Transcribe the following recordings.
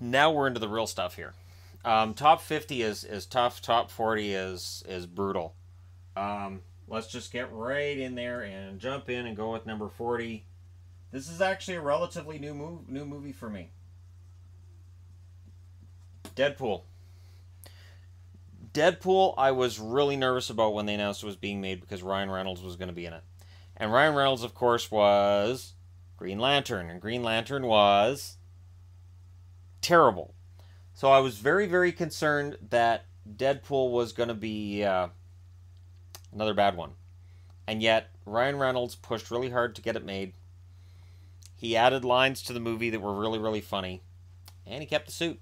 Now we're into the real stuff here. Top 50 is tough. Top 40 is brutal. Let's just get right in there and jump in and go with number 40. This is actually a relatively new movie for me. Deadpool. Deadpool, I was really nervous about when they announced it was being made because Ryan Reynolds was going to be in it. And Ryan Reynolds, of course, was Green Lantern. And Green Lantern was terrible. So I was very, very concerned that Deadpool was going to be another bad one. And yet, Ryan Reynolds pushed really hard to get it made. He added lines to the movie that were really, really funny. And he kept the suit.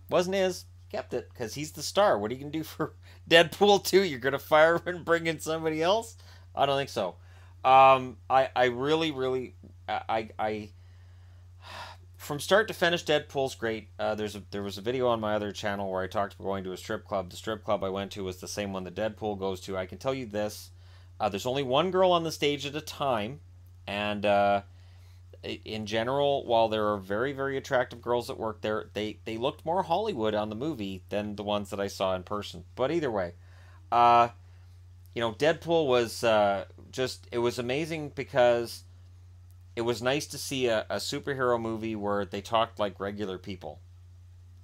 Wasn't his. Kept it, because he's the star. What are you going to do for Deadpool 2? You're going to fire him and bring in somebody else? I don't think so. I really, from start to finish, Deadpool's great. There was a video on my other channel where I talked about going to a strip club. The strip club I went to was the same one that Deadpool goes to. I can tell you this. There's only one girl on the stage at a time, and in general, while there are very, very attractive girls that work there, they looked more Hollywood on the movie than the ones that I saw in person. But either way, Deadpool was it was amazing because it was nice to see a superhero movie where they talked like regular people.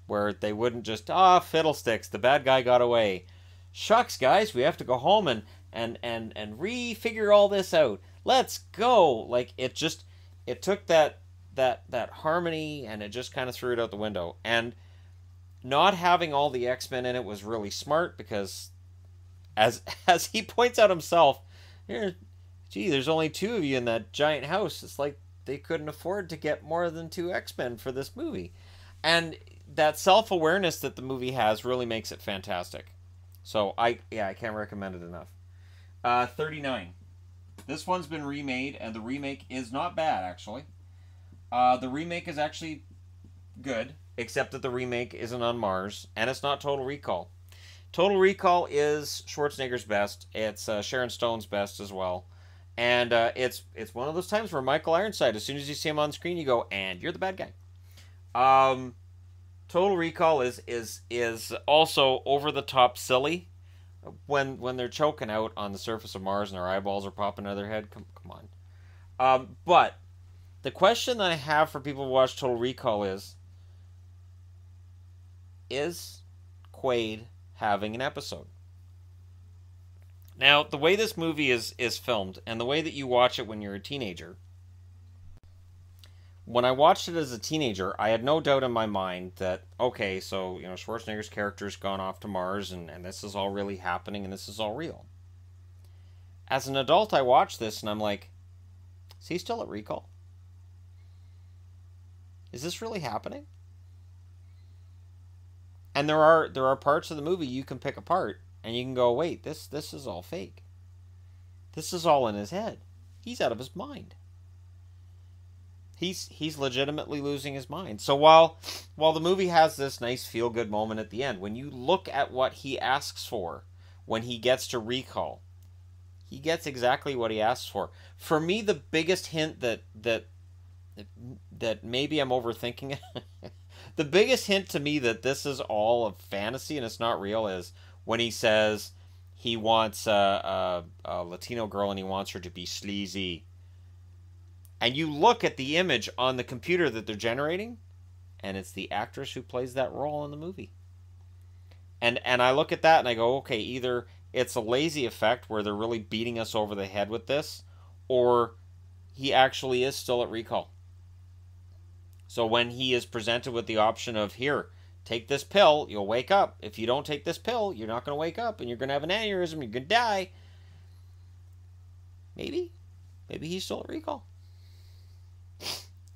Where they wouldn't just, fiddlesticks, the bad guy got away. Shucks, guys, we have to go home and refigure all this out. Let's go! Like, it took that harmony and it just kind of threw it out the window. And not having all the X-Men in it was really smart because, as he points out himself, there's only two of you in that giant house. It's like they couldn't afford to get more than two X-Men for this movie. And that self-awareness that the movie has really makes it fantastic. So, I can't recommend it enough. 39. This one's been remade, and the remake is not bad, actually. The remake is actually good, except that the remake isn't on Mars, and it's not Total Recall. Total Recall is Schwarzenegger's best. It's Sharon Stone's best as well. And it's one of those times where Michael Ironside, as soon as you see him on screen, you go, and you're the bad guy. Total Recall is also over-the-top silly. When they're choking out on the surface of Mars and their eyeballs are popping out of their head. Come on. But the question that I have for people who watch Total Recall is Quaid having an episode? Now, the way this movie is filmed, and the way that you watch it when you're a teenager, when I watched it as a teenager, I had no doubt in my mind that, okay, so, Schwarzenegger's character's gone off to Mars, and this is all really happening, and this is all real. As an adult, I watch this, and I'm like, is he still at Recall? Is this really happening? And there are parts of the movie you can pick apart, and you can go, wait, this is all fake. This is all in his head. He's out of his mind. He's legitimately losing his mind. So while the movie has this nice feel-good moment at the end, when you look at what he asks for when he gets to Recall, he gets exactly what he asks for. For me, the biggest hint that maybe I'm overthinking it, the biggest hint to me that this is all a fantasy and it's not real is when he says he wants a Latino girl and he wants her to be sleazy. And you look at the image on the computer that they're generating, and it's the actress who plays that role in the movie. And I look at that and I go, okay, either it's a lazy effect where they're really beating us over the head with this, or he actually is still at Recall. So when he is presented with the option of, here, take this pill, you'll wake up. If you don't take this pill, you're not going to wake up, and you're going to have an aneurysm, you're going to die. Maybe he's still at Recall.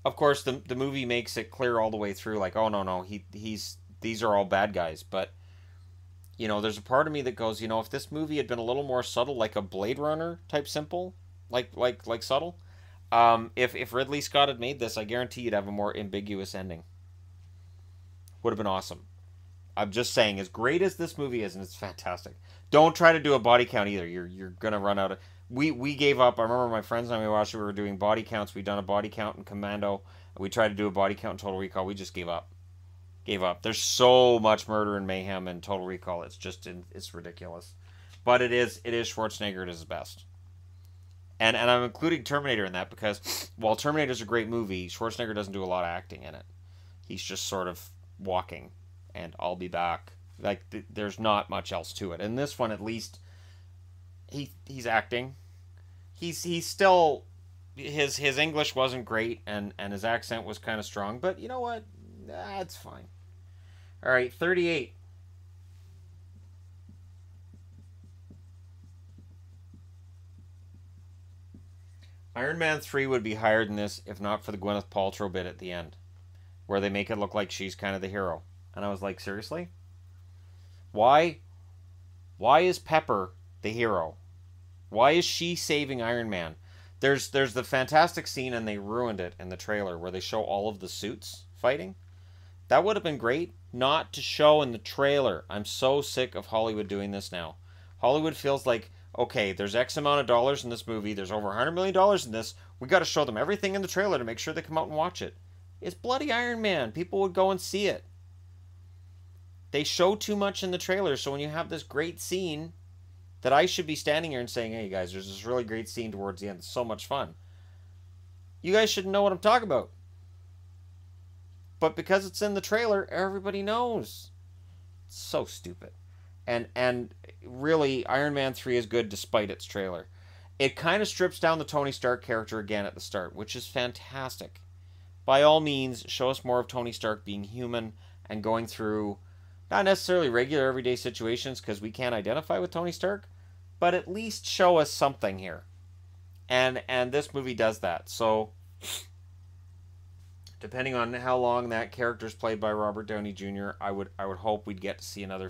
Of course, the movie makes it clear all the way through, like, oh, no, these are all bad guys. But, there's a part of me that goes, if this movie had been a little more subtle, like a Blade Runner type simple, like subtle, if Ridley Scott had made this, I guarantee you'd have a more ambiguous ending. Would have been awesome. I'm just saying, as great as this movie is, and it's fantastic, don't try to do a body count either. You're going to run out of... We gave up. I remember my friends and I, we watched it, we were doing body counts. We'd done a body count in Commando. We tried to do a body count in Total Recall. We just gave up. gave up. There's so much murder and mayhem in Total Recall. It's ridiculous. But it is Schwarzenegger at his best. And I'm including Terminator in that because while Terminator's a great movie, Schwarzenegger doesn't do a lot of acting in it. He's just sort of walking and I'll be back. Like there's not much else to it. And this one at least he's acting. He's still his English wasn't great and his accent was kind of strong, but you know what? That's fine. All right, 38. Iron Man 3 would be higher than this if not for the Gwyneth Paltrow bit at the end, where they make it look like she's kind of the hero. And I was like, seriously? Why is Pepper the hero? Why is she saving Iron Man? There's the fantastic scene, and they ruined it in the trailer, where they show all of the suits fighting. That would have been great not to show in the trailer. I'm so sick of Hollywood doing this now. Hollywood feels like, okay, there's X amount of dollars in this movie. There's over $100 million in this. We got to show them everything in the trailer to make sure they come out and watch it. It's bloody Iron Man. People would go and see it. They show too much in the trailer, so when you have this great scene that I should be standing here and saying, hey guys, there's this really great scene towards the end. It's so much fun. You guys should know what I'm talking about. But because it's in the trailer, everybody knows. It's so stupid. And really, Iron Man 3 is good despite its trailer. It kind of strips down the Tony Stark character again at the start, which is fantastic. By all means, show us more of Tony Stark being human and going through not necessarily regular everyday situations because we can't identify with Tony Stark, but at least show us something here. And this movie does that. So depending on how long that character's played by Robert Downey Jr., I would hope we'd get to see another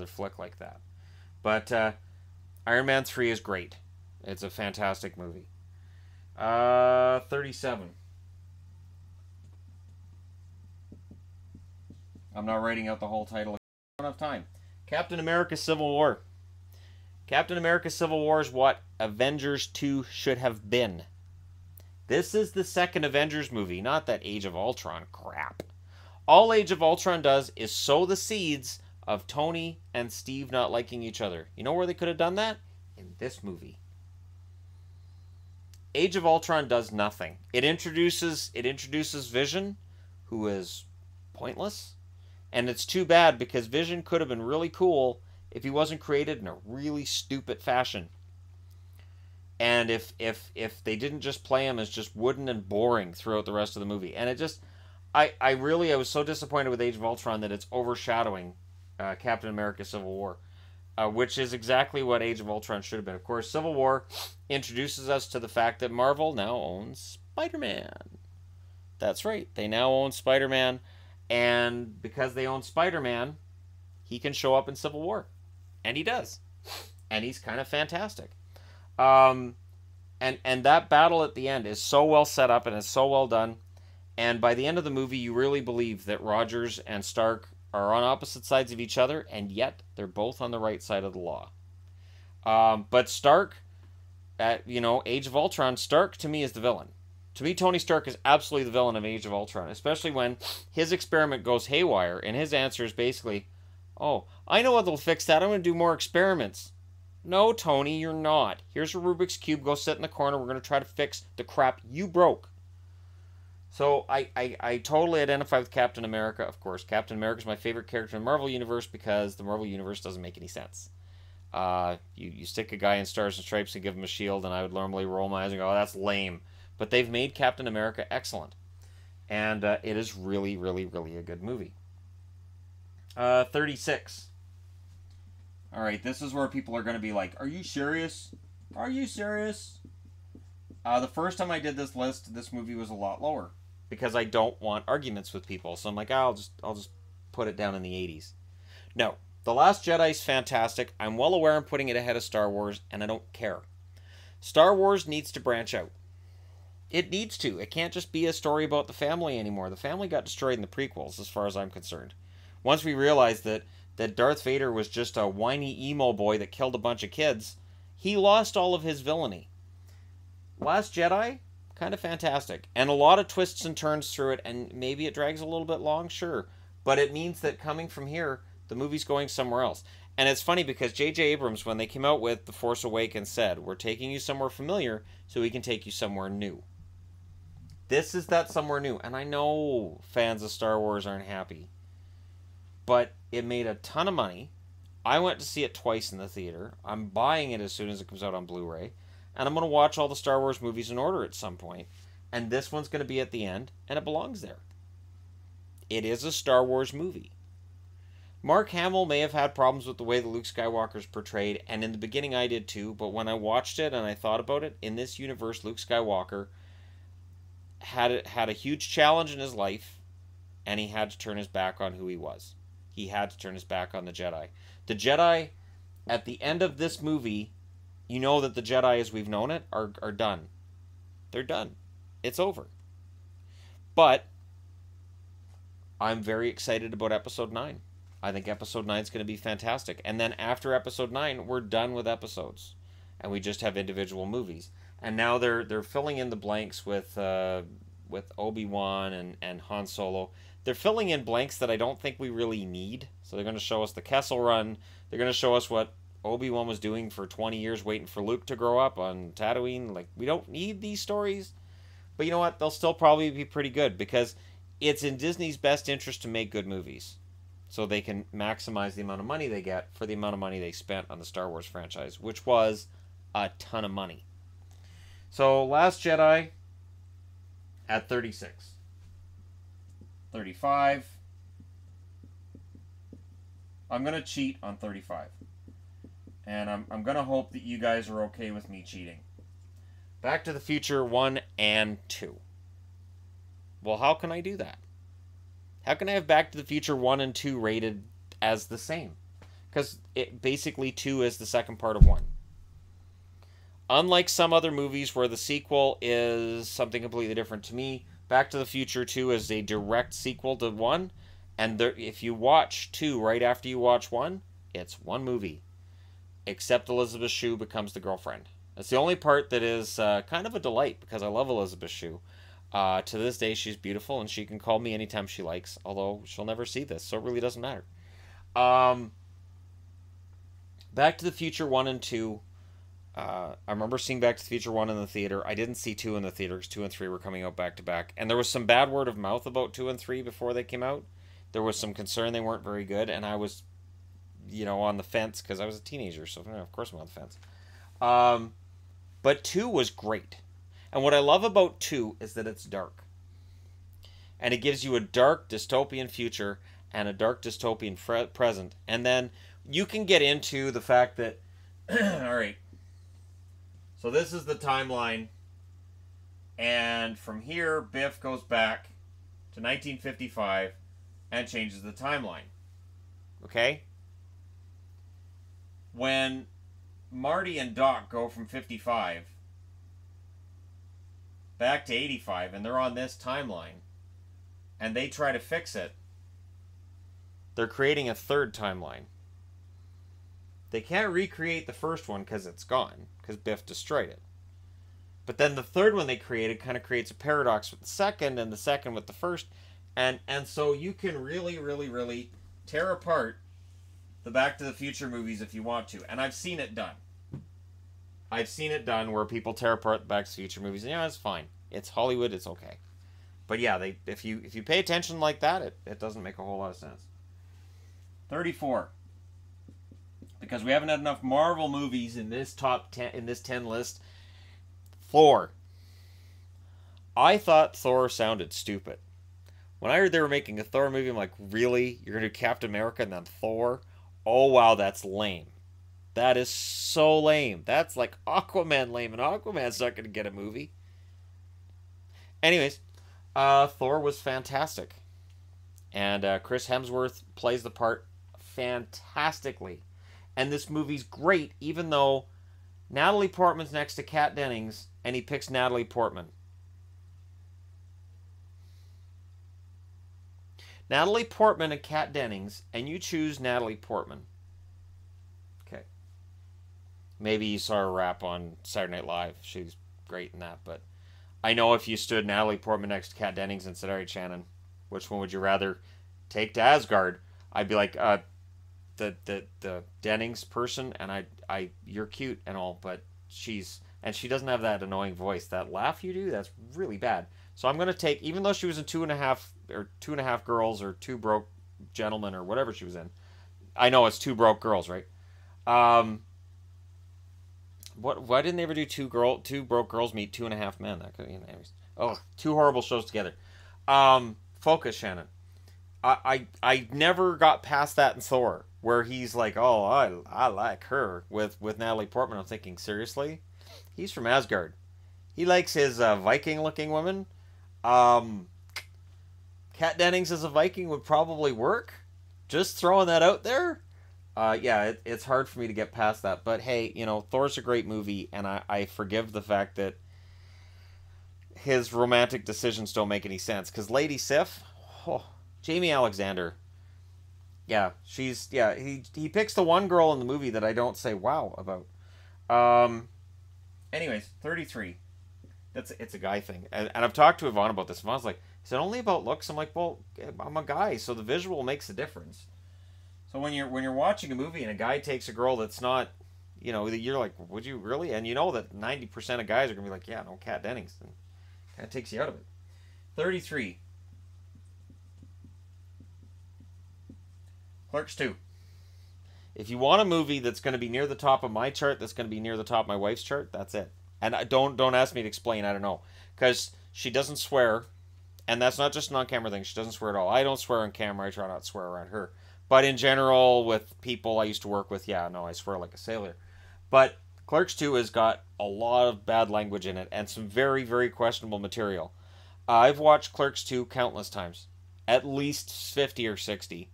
flick like that. But Iron Man 3 is great. It's a fantastic movie. 37. I'm not writing out the whole title. I don't have time. Captain America Civil War. Captain America Civil War is what Avengers 2 should have been. This is the second Avengers movie, not that Age of Ultron crap. All Age of Ultron does is sow the seeds of Tony and Steve not liking each other. You know where they could have done that? In this movie. Age of Ultron does nothing. It introduces Vision, who is pointless. And it's too bad because Vision could have been really cool if he wasn't created in a really stupid fashion. And if they didn't just play him as just wooden and boring throughout the rest of the movie. And it just, I was so disappointed with Age of Ultron that it's overshadowing Captain America Civil War. Which is exactly what Age of Ultron should have been. Of course, Civil War introduces us to the fact that Marvel now owns Spider-Man. That's right, they now own Spider-Man. And because they own Spider-Man, he can show up in Civil War. And he does. And he's kind of fantastic. And that battle at the end is so well set up and is so well done. And by the end of the movie, you really believe that Rogers and Stark are on opposite sides of each other, and yet they're both on the right side of the law. But Stark, Age of Ultron, Stark to me is the villain. To me, Tony Stark is absolutely the villain of Age of Ultron, especially when his experiment goes haywire, and his answer is basically, oh, I know what'll fix that, I'm going to do more experiments. No, Tony, you're not. Here's a Rubik's Cube, go sit in the corner, we're going to try to fix the crap you broke. So I totally identify with Captain America, of course. Captain America is my favorite character in the Marvel Universe because the Marvel Universe doesn't make any sense. You stick a guy in Stars and Stripes and give him a shield, and I would normally roll my eyes and go, oh, that's lame. But they've made Captain America excellent. And it is really, really, really a good movie. 36. Alright, this is where people are going to be like, are you serious? Are you serious? The first time I did this list, this movie was a lot lower. Because I don't want arguments with people. So I'm like, I'll just put it down in the 80s. No. The Last Jedi is fantastic. I'm well aware I'm putting it ahead of Star Wars, and I don't care. Star Wars needs to branch out. It needs to. It can't just be a story about the family anymore. The family got destroyed in the prequels, as far as I'm concerned. Once we realized that Darth Vader was just a whiny emo boy that killed a bunch of kids, he lost all of his villainy. Last Jedi, kind of fantastic. And a lot of twists and turns through it, and maybe it drags a little bit long, sure. But it means that coming from here, the movie's going somewhere else. And it's funny because J.J. Abrams, when they came out with The Force Awakens, said, we're taking you somewhere familiar so we can take you somewhere new. This is that somewhere new. And I know fans of Star Wars aren't happy. But it made a ton of money. I went to see it twice in the theater. I'm buying it as soon as it comes out on Blu-ray. And I'm going to watch all the Star Wars movies in order at some point. And this one's going to be at the end, and it belongs there. It is a Star Wars movie. Mark Hamill may have had problems with the way that Luke Skywalker's portrayed, and in the beginning I did too, but when I watched it and I thought about it, in this universe, Luke Skywalker had a huge challenge in his life, and he had to turn his back on who he was. He had to turn his back on the Jedi. The Jedi, at the end of this movie, you know that the Jedi as we've known it are done. They're done. It's over. But I'm very excited about Episode 9. I think Episode 9 is going to be fantastic. And then after Episode 9, we're done with episodes. And we just have individual movies. And now they're filling in the blanks with Obi-Wan and Han Solo. They're filling in blanks that I don't think we really need. So they're going to show us the Kessel Run. They're going to show us what Obi-Wan was doing for 20 years waiting for Luke to grow up on Tatooine. Like, we don't need these stories. But you know what? They'll still probably be pretty good because it's in Disney's best interest to make good movies. So they can maximize the amount of money they get for the amount of money they spent on the Star Wars franchise, which was a ton of money. So, Last Jedi at 36. 35. I'm going to cheat on 35. And I'm going to hope that you guys are okay with me cheating. Back to the Future 1 and 2. Well, how can I do that? How can I have Back to the Future 1 and 2 rated as the same? Because basically 2 is the second part of 1. Unlike some other movies where the sequel is something completely different, to me, Back to the Future 2 is a direct sequel to 1. And if you watch 2 right after you watch 1, it's one movie. Except Elizabeth Shue becomes the girlfriend. That's the only part that is kind of a delight because I love Elizabeth Shue. To this day, she's beautiful, and she can call me anytime she likes, although she'll never see this, so it really doesn't matter. Back to the Future 1 and 2. I remember seeing Back to the Future 1 in the theater. I didn't see 2 in the theater because 2 and 3 were coming out back to back. And there was some bad word of mouth about 2 and 3 before they came out. There was some concern they weren't very good, and I was, on the fence because I was a teenager, so of course I'm on the fence. But 2 was great. And what I love about 2 is that it's dark. And it gives you a dark dystopian future and a dark dystopian present. And then you can get into the fact that, alright, so this is the timeline. And from here, Biff goes back to 1955 and changes the timeline. Okay? When Marty and Doc go from 55 back to 85, and they're on this timeline, and they try to fix it, they're creating a third timeline. They can't recreate the first one because it's gone, because Biff destroyed it. But then the third one they created kind of creates a paradox with the second, and the second with the first, and so you can really, really, really tear apart the Back to the Future movies if you want to, and I've seen it done. I've seen it done where people tear apart the Back to the Future movies, and it's fine. It's Hollywood, it's okay. But yeah, if you pay attention like that, it doesn't make a whole lot of sense. 34. Because we haven't had enough Marvel movies in this top 10 in this 10 list. Thor. I thought Thor sounded stupid. When I heard they were making a Thor movie, I'm like, really? You're gonna do Captain America and then Thor? Oh wow, that's lame. That is so lame. That's like Aquaman lame, and Aquaman's not gonna get a movie. Anyways, Thor was fantastic. And Chris Hemsworth plays the part fantastically. And this movie's great, even though Natalie Portman's next to Kat Dennings, and he picks Natalie Portman. Natalie Portman and Kat Dennings, and you choose Natalie Portman. Okay. Maybe you saw her rap on Saturday Night Live. She's great in that, but I know if you stood Natalie Portman next to Kat Dennings and said, all right, Shannon, which one would you rather take to Asgard, I'd be like, the Dennings person, and you're cute and all, but she doesn't have that annoying voice. That laugh you do, that's really bad. So I'm gonna take, even though she was in Two and a Half Girls, or Two Broke Gentlemen, or whatever she was in. I know it's Two Broke Girls, right? Um, why didn't they ever do Two Broke Girls Meet Two and a Half Men? That could, anyways. Oh, two horrible shows together. Focus, Shannon. I never got past that in Thor, where he's like, oh, I like her with Natalie Portman. I'm thinking, seriously, he's from Asgard. He likes his Viking looking women. Kat Dennings as a Viking would probably work. Just throwing that out there. Yeah, it's hard for me to get past that. But hey, Thor's a great movie, and I forgive the fact that his romantic decisions don't make any sense. Because Lady Sif, oh, Jamie Alexander, yeah, he picks the one girl in the movie that I don't say wow about. Anyways, 33. It's a guy thing, and I've talked to Yvonne about this. Yvonne's like, is it only about looks? I'm like, well, I'm a guy, so the visual makes a difference. So when you're watching a movie and a guy takes a girl that's not, you're like, would you really? And you know that 90% of guys are gonna be like, yeah, no, Kat Dennings, and kind of takes you out of it. 33. Clerks 2. If you want a movie that's going to be near the top of my chart, that's going to be near the top of my wife's chart, that's it. And don't ask me to explain. I don't know, because she doesn't swear, and that's not just an on-camera thing. She doesn't swear at all. I don't swear on camera. I try not to swear around her. But in general, with people I used to work with, yeah, no, I swear like a sailor. But Clerks 2 has got a lot of bad language in it and some very, very questionable material. I've watched Clerks 2 countless times, at least 50 or 60.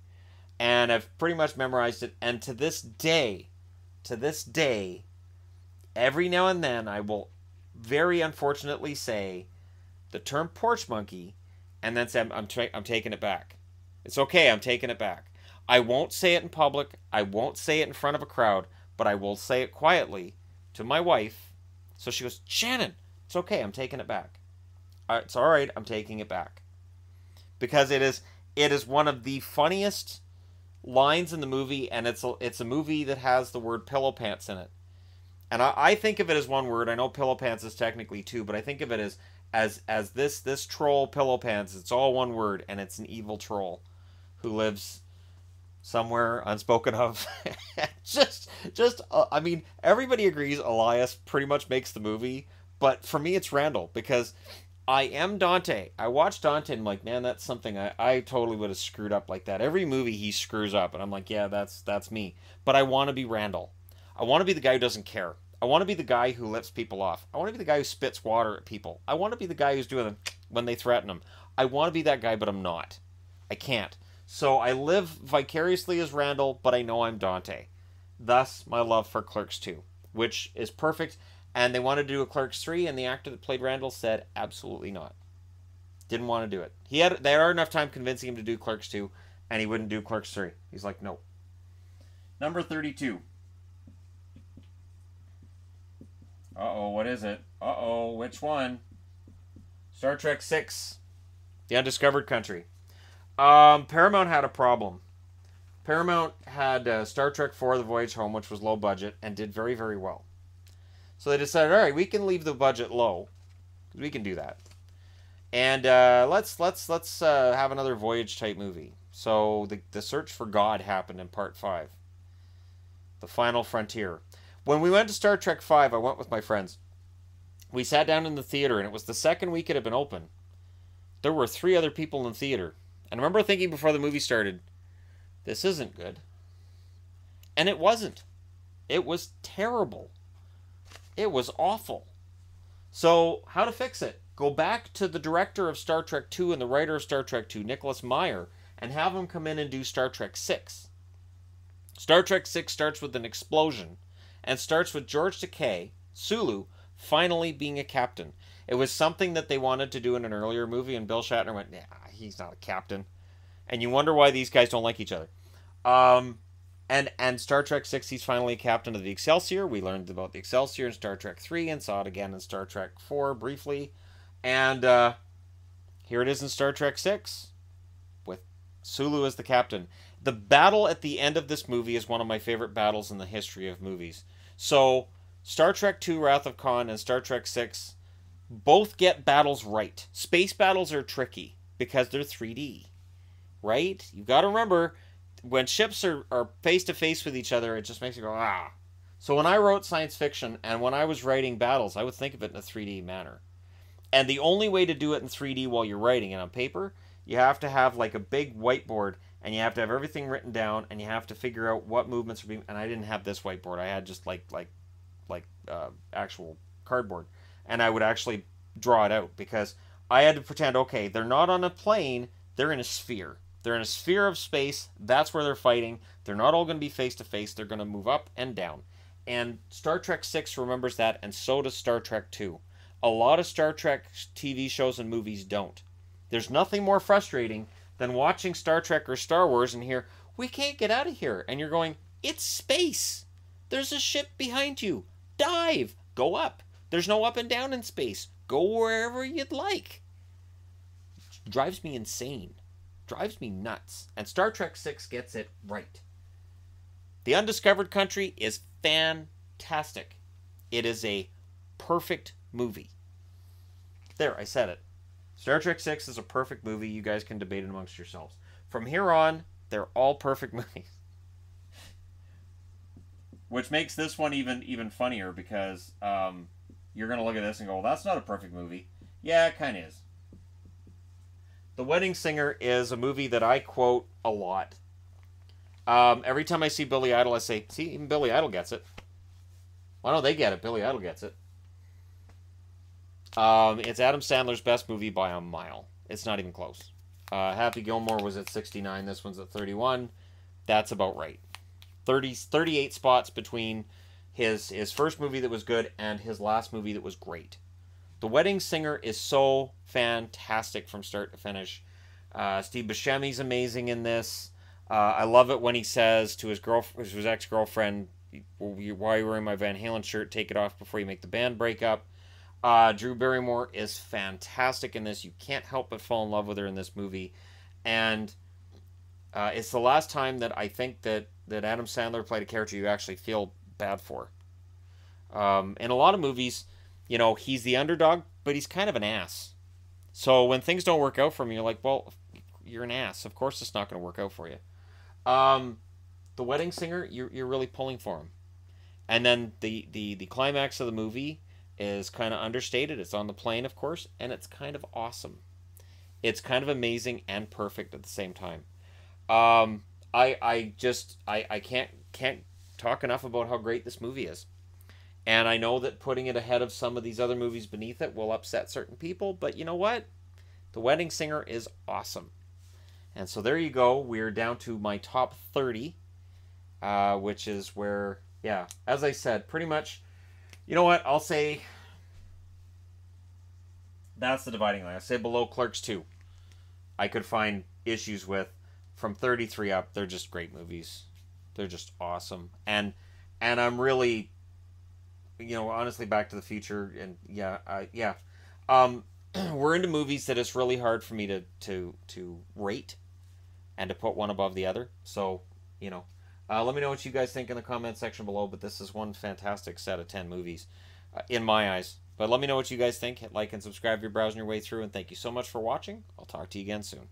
And I've pretty much memorized it. And to this day, every now and then I will very unfortunately say the term porch monkey and then say I'm taking it back. It's okay, I'm taking it back. I won't say it in public. I won't say it in front of a crowd, but I will say it quietly to my wife. So she goes, Shannon, it's okay, I'm taking it back. It's all right, I'm taking it back. Because it is one of the funniest lines in the movie, and it's a movie that has the word pillow pants in it. And I think of it as one word. I know pillow pants is technically two, but I think of it as this troll pillow pants. It's all one word, and it's an evil troll who lives somewhere unspoken of. I mean, everybody agrees Elias pretty much makes the movie, but for me it's Randall, because I am Dante. I watched Dante and I'm like, man, that's something I totally would have screwed up like that. Every movie he screws up, and I'm like, yeah, that's me. But I want to be Randall. I want to be the guy who doesn't care. I want to be the guy who lifts people off. I want to be the guy who spits water at people. I want to be the guy who's doing them when they threaten him. I want to be that guy, but I'm not. I can't. So I live vicariously as Randall, but I know I'm Dante. Thus, my love for Clerks 2, which is perfect. And they wanted to do a Clerks 3, and the actor that played Randall said absolutely not. Didn't want to do it. They had enough time convincing him to do Clerks 2, and he wouldn't do Clerks 3. He's like, no. Number 32. Uh-oh, what is it? Uh-oh, which one? Star Trek 6. The Undiscovered Country. Paramount had a problem. Paramount had Star Trek 4, The Voyage Home, which was low budget, and did very, very well. So they decided, all right, we can leave the budget low. We can do that. And let's have another Voyage type movie. So the search for God happened in Part 5. The Final Frontier. When we went to Star Trek 5, I went with my friends. We sat down in the theater, and it was the second week it had been open. There were 3 other people in the theater. And I remember thinking before the movie started, this isn't good. And it wasn't. It was terrible. It was awful. So, how to fix it? Go back to the director of Star Trek 2 and the writer of Star Trek 2, Nicholas Meyer, and have him come in and do Star Trek 6. Star Trek 6 starts with an explosion, and starts with George Takei, Sulu, finally being a captain. It was something that they wanted to do in an earlier movie, and Bill Shatner went, nah, he's not a captain. And you wonder why these guys don't like each other. And Star Trek 6, he's finally a captain of the Excelsior. We learned about the Excelsior in Star Trek 3 and saw it again in Star Trek 4 briefly. And here it is in Star Trek 6 with Sulu is the captain. The battle at the end of this movie is one of my favorite battles in the history of movies. So, Star Trek II Wrath of Khan and Star Trek VI both get battles right. Space battles are tricky because they're 3D, right? You've got to remember when ships are face to face with each other, it just makes you go, ah. So when I wrote science fiction and when I was writing battles, I would think of it in a 3D manner. And the only way to do it in 3D while you're writing it on paper, you have to have like a big whiteboard and you have to have everything written down and you have to figure out what movements are being. And I didn't have this whiteboard. I had just actual cardboard, and I would actually draw it out because I had to pretend, okay, they're not on a plane, they're in a sphere. They're in a sphere of space. That's where they're fighting. They're not all going to be face to face. They're going to move up and down. And Star Trek 6 remembers that, and so does Star Trek 2. A lot of Star Trek TV shows and movies don't. There's nothing more frustrating than watching Star Trek or Star Wars and hear, we can't get out of here. And you're going, it's space. There's a ship behind you. Dive. Go up. There's no up and down in space. Go wherever you'd like. It drives me insane. Drives me nuts. And Star Trek 6 gets it right. The Undiscovered Country is fantastic. It is a perfect movie. There, I said it. Star Trek 6 is a perfect movie. You guys can debate it amongst yourselves. From here on, they're all perfect movies. Which makes this one even funnier because you're going to look at this and go, well, that's not a perfect movie. Yeah, it kind of is. The Wedding Singer is a movie that I quote a lot. Every time I see Billy Idol, I say, see, even Billy Idol gets it. Why don't they get it? Billy Idol gets it. It's Adam Sandler's best movie by a mile. It's not even close. Happy Gilmore was at 69. This one's at 31. That's about right. 38 spots between his first movie that was good and his last movie that was great. The Wedding Singer is so fantastic from start to finish. Steve Buscemi's amazing in this. I love it when he says to his ex-girlfriend, why are you wearing my Van Halen shirt? Take it off before you make the band break up. Drew Barrymore is fantastic in this. You can't help but fall in love with her in this movie. And it's the last time that I think that Adam Sandler played a character you actually feel bad for. In a lot of movies, you know, he's the underdog, but he's kind of an ass. So when things don't work out for him, you're like, well, you're an ass. Of course it's not going to work out for you. The Wedding Singer, you're really pulling for him. And then the climax of the movie is kind of understated. It's on the plane, of course, and it's kind of awesome. It's kind of amazing and perfect at the same time. I can't talk enough about how great this movie is. And I know that putting it ahead of some of these other movies beneath it will upset certain people, but you know what? The Wedding Singer is awesome. And so there you go. We're down to my top 30, which is where, yeah, as I said, pretty much, you know what? I'll say that's the dividing line. I'll say below Clerks 2. I could find issues with. From 33 up, they're just great movies. They're just awesome. And I'm really, you know, honestly, Back to the Future, and yeah. We're into movies that it's really hard for me to rate and to put one above the other. So, you know, let me know what you guys think in the comment section below. But this is one fantastic set of 10 movies in my eyes. But let me know what you guys think. Hit like and subscribe if you're browsing your way through. And thank you so much for watching. I'll talk to you again soon.